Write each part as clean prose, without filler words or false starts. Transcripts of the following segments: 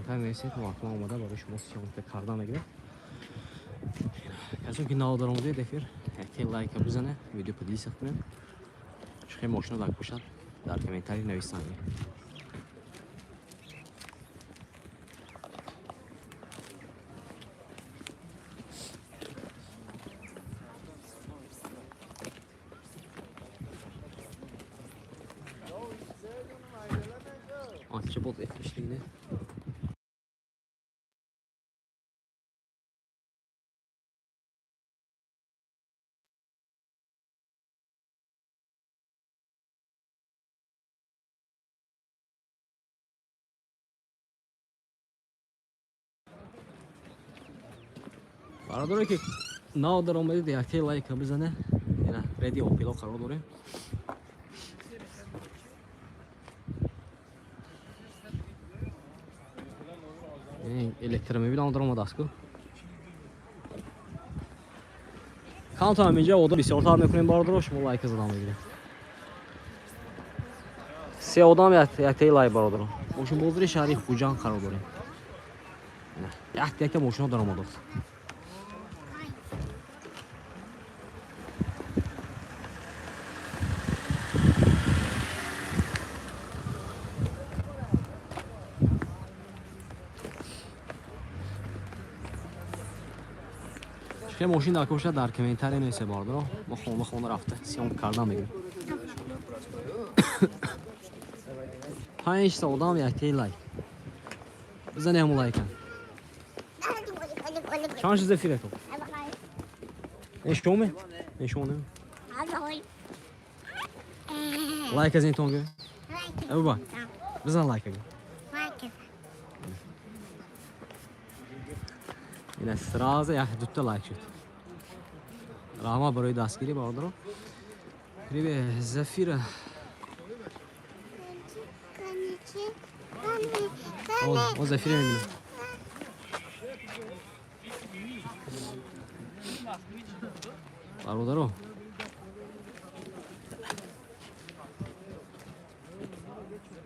коментар навесед вақт омада барои шумо сиёмата кардан мегирад. касе ки нав даромади эфир як лайк бизане, видео поделиться кунед. чухе мошина так бошад дар комментарий нависанд. Anca bot etmişliğini. Barador ki nav daromadi deyakte like bizane. Yana ready opilo qaro dorim. Elektromobil andıramad asko. Kan tahmince o da bir sorta mekunun barador şumo like zadan megire. Se odam yakte like barador. Moşun bozdiri şari xujan qaro dorim. Yakte moşun daramad. که ماشین در کوشش در کمینتری نیست باردارو ما خونه رفته سیام کردم میگم 5 تا آدم یک لایک بزنی همون لایک چند چیز فیره تو نشومه نشونه لایک از این تونگه او با بزن لایک yine sırada ya dütte like şut. Rahma burayı da askeri bağlıdır o. Kribe Zafira. O Zafira mı? Bağlıdır o.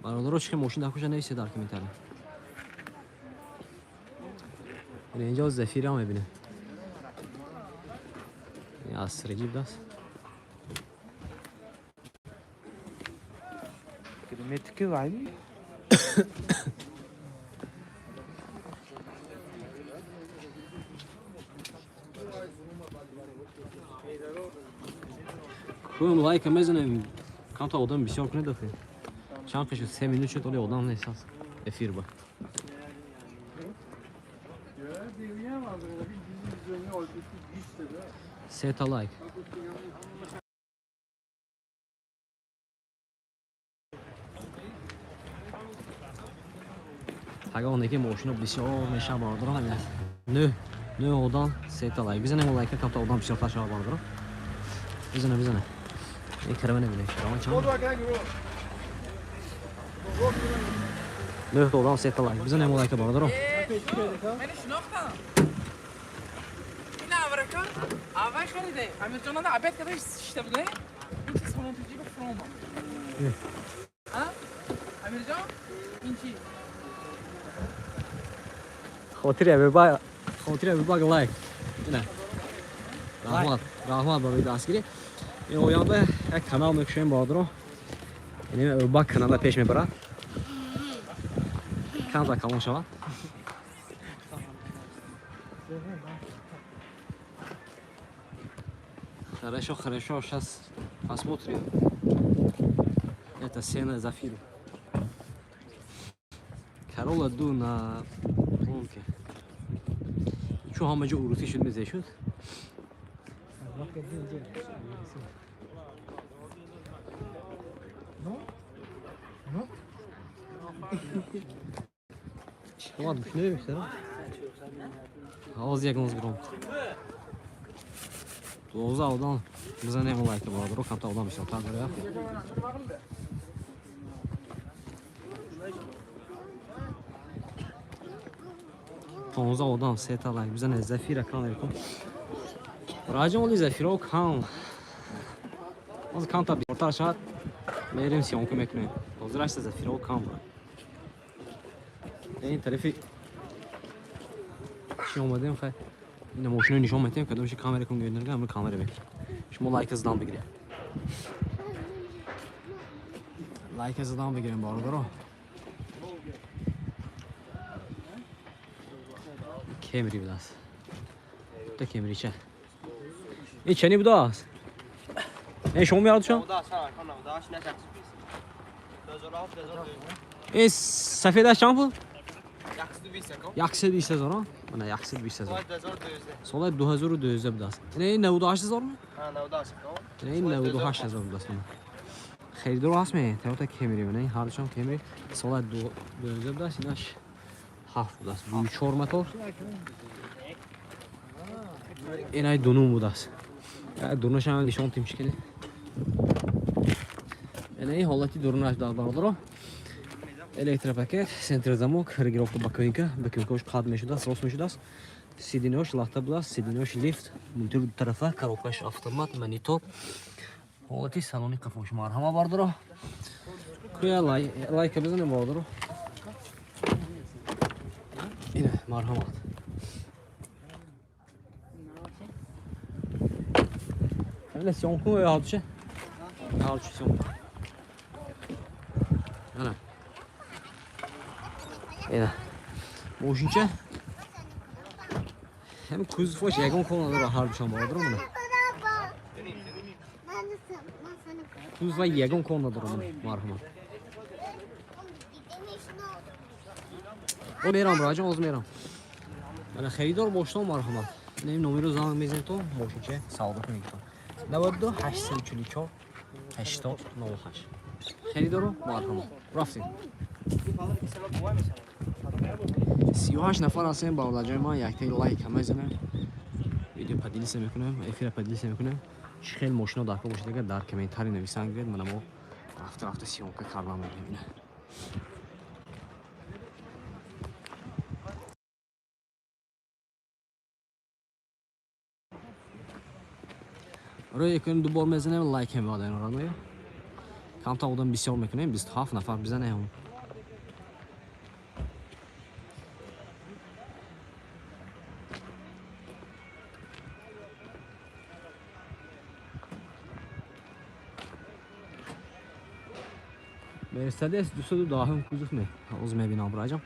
Bağlıdır o çünkü moşin daha kuşa ne hisseder komentarı. اینجا زفیر هم میبینه این از رجیب دست kilometre que vai Kuyum like mezenem kanta odam bir şey yok ne dahi çankı şu semini şu tole odam ne esas efir bak set a like. Haga ondaki moşunu bir şey o meşa vardır ama ne odan set a like. Bize ne like kapta odan bir şey taşa vardır. Bize ne. Ne keremene bile şuradan çam. Ne odan set a like. Bize ne like vardır o. اول خریده همه جانا عباد کداش شته بوده این چیز خونم تو جیب فروما ها امیر جان این چی خاطر bir bak like yine rahmat bari daskiri این oyanda یک kanal میکشیم بادرو یعنی bak kanala پیش میبره kanal کامل شود Хорошо, сейчас посмотрим. Это сено Зафиру. Карола ду на лунке. Чё хамаджо уруси шуд мезе шуд? Ладно, не веришь, да? Ağız yakınız bir oldu. Doğuza odan bize ne like vardır o kapta odan bir şey tanır ya. Doğuza odan set like bize ne Zafira kan yapın. Racım oluyor Zafira o kan. Az kan tabi orta aşağı verim si onku mekne. Ozraşta Zafira o kan. این طرفی چی اومدیم خیلی این ماشین نشون میدیم که دوشی کامera کن گذاشتن که کامera بگیر شما لایک ازدان بگیرید لایک ازدان بگیریم باردارو کمری بداست تا کمری چه این چنی بداست این شما میاد شما این سفیدش چند بود 120,000 نه 120,000 سال 2012 بداست این 98,000 مı? این 98,000 بداست خریدار هست می تویوتا کمری نه هرچند کمری سال 2012 بداست اینش 7 بداست 4 موتور اینای دونو بداست دونش هم نشون تیم شکلی اینای حالتی دورناش دارد электропакет, центр замок, регулировка боковинка, боковинка قاد میشده است، راست میشده است. سیدینوش لخته بود است، سیدینوش لیفت، مونتور دو طرفه، کاروکاش اتومات، مانیتور. حالتی سالونی قفوش مرهم باردارو. کویا لایک بزنیم باردارو. اینه مرهمات. همین سیون کو یا چه؟ یا چه سیون؟ نه. اینا موشینچه hem kuzufos yagon konuları harbi şan vardır mı? Kuzufa yagon konuları mı marhuma? O meram racan oz meram. Bana xeridar boştan marhuma. Benim numara zaman mezun to موشینچه sağlık mı gitti? 92 844 80 خریدارو marhuma. رفتیم. 38 نفر هستیم با اولاد ما یک تا لایک هم بزنن ویدیو پادیلیس میکنم افیر پادیلیس میکنم خیلی ماشینا داخل باشه دیگه در کامنتاری نویسن گرید منم رفته سیونکا کارلا میگم روی یکن دو بار میزنم لایک هم بدن رانویا کام تا اودم بسیار میکنیم 27 نفر بزنه هم Mercedes 210 kuzuf ne? Az mebina bırakacağım.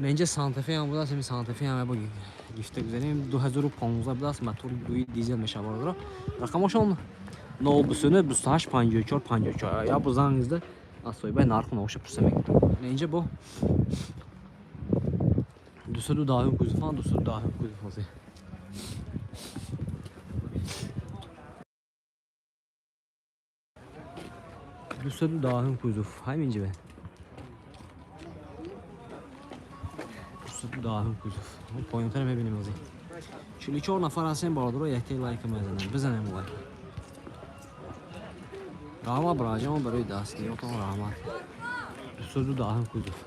Bence Santa Fe هم بوداست Santa Fe هم با گیفته گذاریم 2015 بوداست موتور دوی دیزل میشه باردارو رقمشون 0 28 54 54 ya bu zanginizde asoy ben narkı navşa pürsemek. Bence bu 210 kuzuf falan 210 kuzuf olsa. دوستو داهم کوزوف همینجا به دوستو داهم کوزوف پایین تر میبینیم ازی 44 نفر هستیم باردارو یک تا لایک بزنیم لایک راما براجم برای دستی اتون راما دوستو داهم کوزوف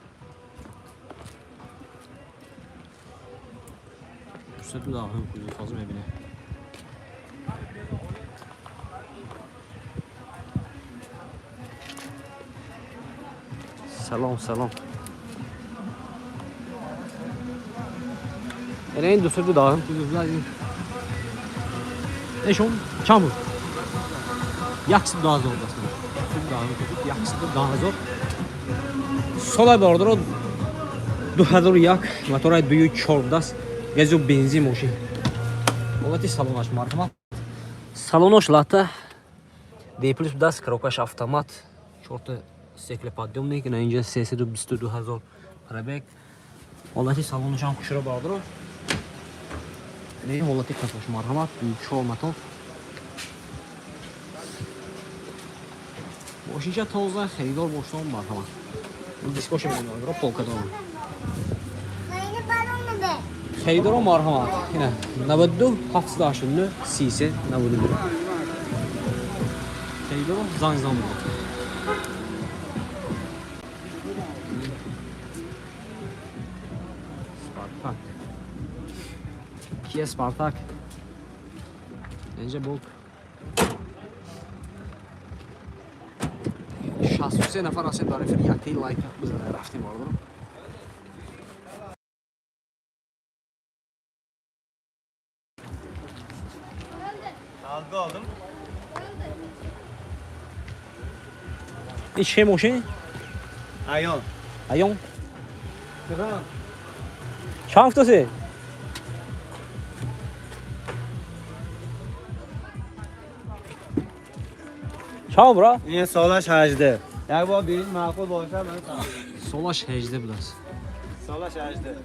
دوستو داهم کوزوف از میبینیم سلام این دوستو داهم کوزوفlar نشون چند بود yaksı daha zor aslında daha kötü yaksı daha zor sola doğru 2000 yak motora büyük çordas geziyor benzin moşi olati salon aç marhama salon oşlata D plus das krokaş avtomat çorta стеклоподъемник на инжа сеси до 22,000 пробег. Олати салонушам хушро бардро. Не олати кафош мархамат, чор мотор. Мошинча тоза херидор боштон мархамат. Дискош менодро полка дорам. Mayını balonu be. Xeridor marhamat. Yine 92 70 30 91. Xeridor zanzam. Kia Spartak. Bence bol. 63 نفر هستیم داریم یک تا لایک بزنید رفتیم بالا Halka aldım. این چه ماشین؟ Ayon. ایون چند هفته‌سه؟ چند برا؟ این سالش 18. یک بار بیرین معقول باشه من سلام. سالش 18 بود است. سالش 18.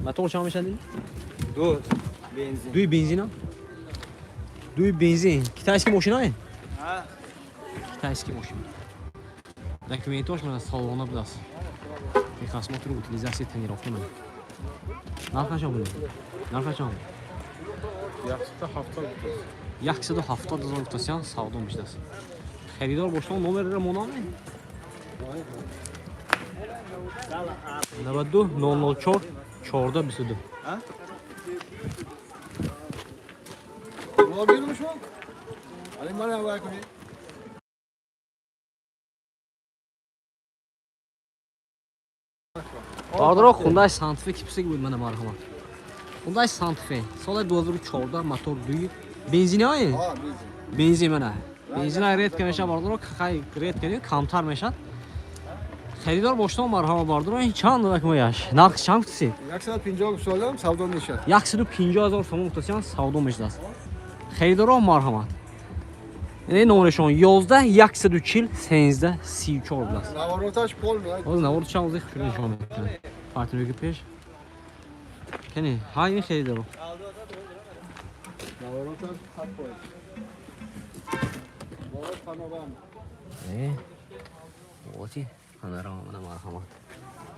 موتور چند میشه دی؟ دو بنزین. دوی بنزین ها؟ دوی بنزین. کی تایسکی ماشین های؟ ها. کی تایسکی ماشین. دکومنتاش من از سالانه بود است. که خدمات رو utilizatsiya tenirovka من. Narxi چند بود؟ Narxi چند بود؟ 170,000 تومان savdo میشه است. خریدار باشم نمبر رو منامه. 92 004 14 22. ها؟ Ola bilmiş mi? Ali bana haber koy. Bardaro Hyundai Santa Fe kipsi بود من مرحمت. Hyundai Santa Fe سال 2014 موتور دوی بنزینی های؟ Ha biz. بنزین منه. بنزین ریت که میشه باردارو خیلی ریت کنی کمتر میشه. خریدار باشم مرحمت باردارو این چند دادک میاش؟ نرخ چند سی؟ 150 söylüyorum savdan nişan. 150,000 so'm تومان savdo میشه است. خریدار مرحمت. این نمرشون 11 140 13 34 است. Navarotaş pol mu? از نوار چند وقت شروع نشون میده. پارتنری که پیش. کنی های خریدار. Navarotaş hat pol. Navarotaş panoram. واتی پانوراما من مرحمت.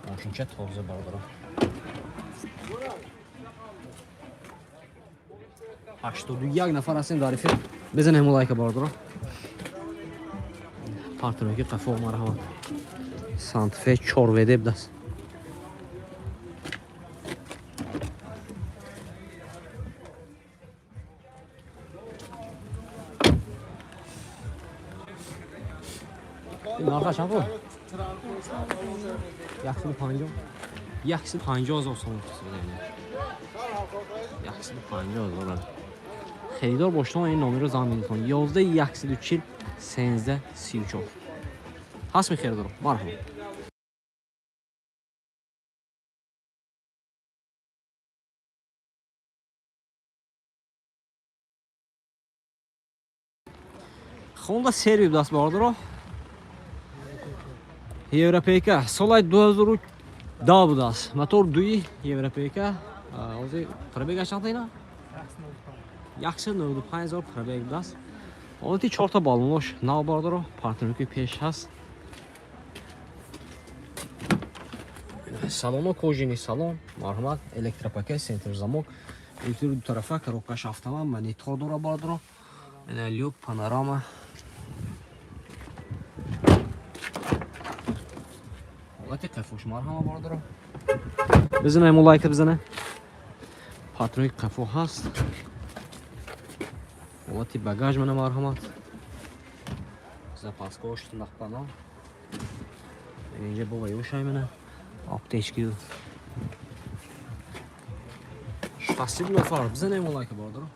ماشین چه تازه باردارم. 81 نفر هستیم در فیلم. بزنیم لایک باردارم. پارتنری که قفو مرحمت. سانتا فی 4 وده بدست. نرخ چند بود؟ 150 150,000 so'm بده. 150,000. خریدار باشم این نامه رو زمین کن. 11 140 13 34. هست می خریدار. مرحبا. Honda seri dast باردارو. Европейка солай 2010 بود است. موتور دوی Европейка. اوزی پربیگ چند اینا؟ 195,000 پربیگ دست. اولی 4 تا بالونش نو باردارو. پارتنری پیش هست. سالن کوژینی سالن. مرحمت الکتروپاکت سنتر زامک. الکتر دو طرفه коробкаш автомат монитор داره باردارو. این لیوک پانوراما. حالت قفوش مرحمت باردارو. بزنیم لایک بزنه. پاتروی قفو هست. حالت باگاج من مرحمت. запаскош нахпана. اینجا بابا یوشای منه. آپتیچکی. شخصی نفر بزنیم لایک باردارو.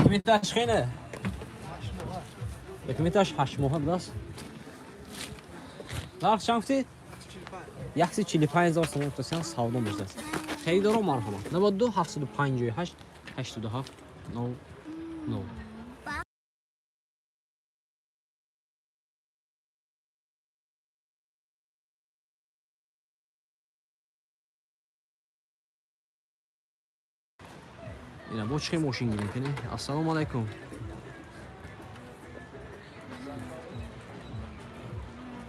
کمیتاش خینه. کمیتاش 8 ماه است. نرخ چند گفتی؟ 145,000 so'm تومان savdo میشه. خریدار مرحمت. 92 758 87 9 9. اینا با چه ماشین گیرین؟ السلام علیکم.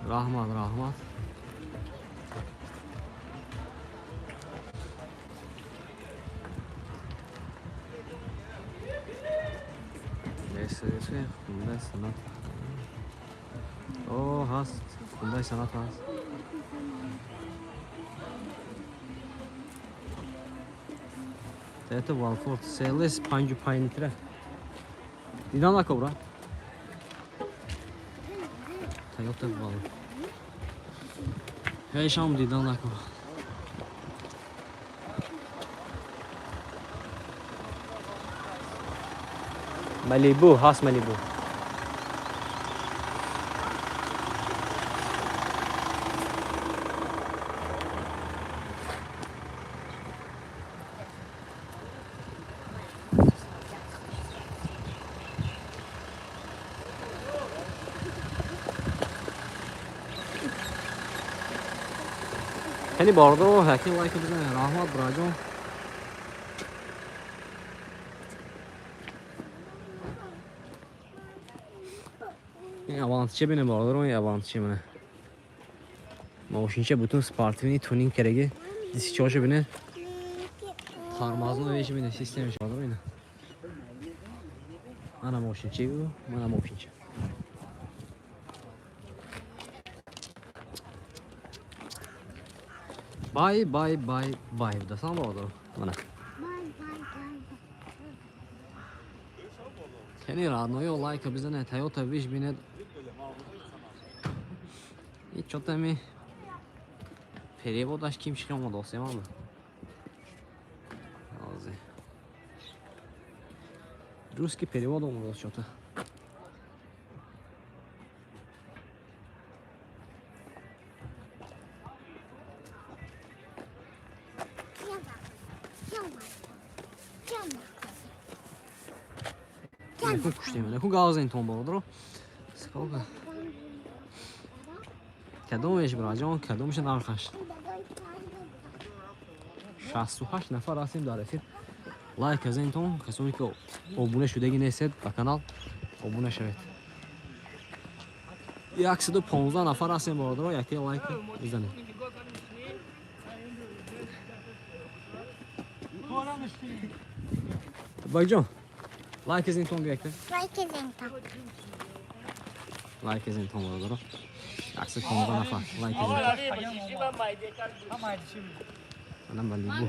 رحمت. Neyse, Hyundai Sonata. O hast, Hyundai Sonata hast. Toyota Walford CLS 5 litre. Didan la cobra. Toyota Walford. هیچم دیدن نکن. مالیبو هست مالیبو. خیلی باردار و هکی لایک بزنید. رحمت براجون. این avantçı bine bağlar o avantçı bine. Maşinçe bütün Spartini tuning keregi disçoşu bine. Harmazın öyle bine sistemi çaldır bine. Ana maşinçe bu, ana maşinçe. Bye bye bye bye. Da sana bağlar bana. Bay bay bay. Kendi radnoyu like bizden Toyota Wish bine. Hiç çok da mi переводаш ким шлёма досемам. Азы. Русский перевод он что-то. Ne kuş değil mi? Ne ku gazın tombalıdır. Сколько? کدومش براجان کدومش نرخش 68 نفر هستیم در رفیق لایک از این تون کسانی که ابونه شدگی نیستید به کانال ابونه شوید 115 نفر هستیم برادر یکی لایک بزنید باجان لایک از این تون بیاکت Like izenta. لایک از این تون برادر 115 نفر لایک از این تون Ama yetişim. Anam Malibu.